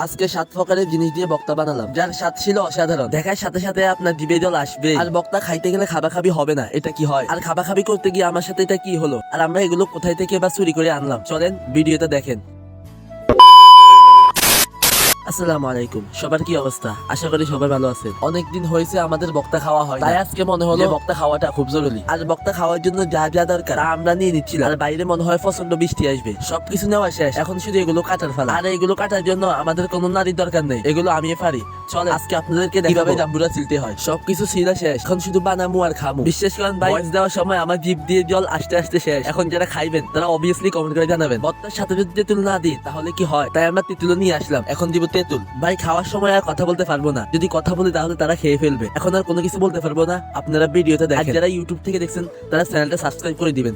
আজকে 7 প্রকারের জিনিস দিয়ে বক্তা বানালাম, যার স্বাদ ছিল অসাধারণ। দেখার সাথে সাথে আপনার জিভে জল আসবে। আর বক্তা খাইতে গেলে খাবাখাবি হবে না, এটা কি হয়? আর খাবাখাবি করতে গিয়ে আমার সাথে এটা কি হলো? আর আমরা এগুলো কোথায় থেকে বা চুরি করে আনলাম? চলেন ভিডিওতে দেখেন। আসসালামু আলাইকুম, সবার কি অবস্থা? আশা করি সবাই ভালো আছেন। অনেকদিন হয়েছে আমাদের বক্তা খাওয়া হয়, তাই আজকে মনে হলো বক্তা খাওয়াটা খুব জরুরি। আর বক্তা খাওয়ার জন্য যা যা দরকার তা আমরা নিয়ে নিচ্ছিলাম। আর বাইরে মনে হয় প্রচন্ড বৃষ্টি আসবে, সবকিছু নেওয়া শেষ, এখন শুধু এগুলো কাটার ফেলা। আর এগুলো কাটার জন্য আমাদের কোনো নারীর দরকার নেই, এগুলো আমি পারি। চলে আজকে আপনাদেরকে কিভাবে জাম্বুরা ছিলতে হয়। সবকিছু ছিলা শেষ, এখন শুধু বানামু আর খামু। বিশ্বাস করেন ভাই, ভয়েস দেওয়ার সময় আমার জিভ দিয়ে জল আসতে আসতে শেষ। এখন যারা খাইবেন তারা অবভিয়াসলি কমেন্ট করে জানাবেন বক্তার সাথে যদি তেঁতুল না দিই তাহলে কি হয়। তাই আমরা তেঁতুল নিয়ে আসলাম, এখন দিব তেঁতুল। ভাই খাওয়ার সময় আর কথা বলতে পারবো না, যদি কথা বলি তাহলে তারা খেয়ে ফেলবে। এখন আর কোনো কিছু বলতে পারবো না, আপনারা ভিডিওতে দেখেন। যারা ইউটিউব থেকে দেখছেন তারা চ্যানেলটা সাবস্ক্রাইব করে দিবেন।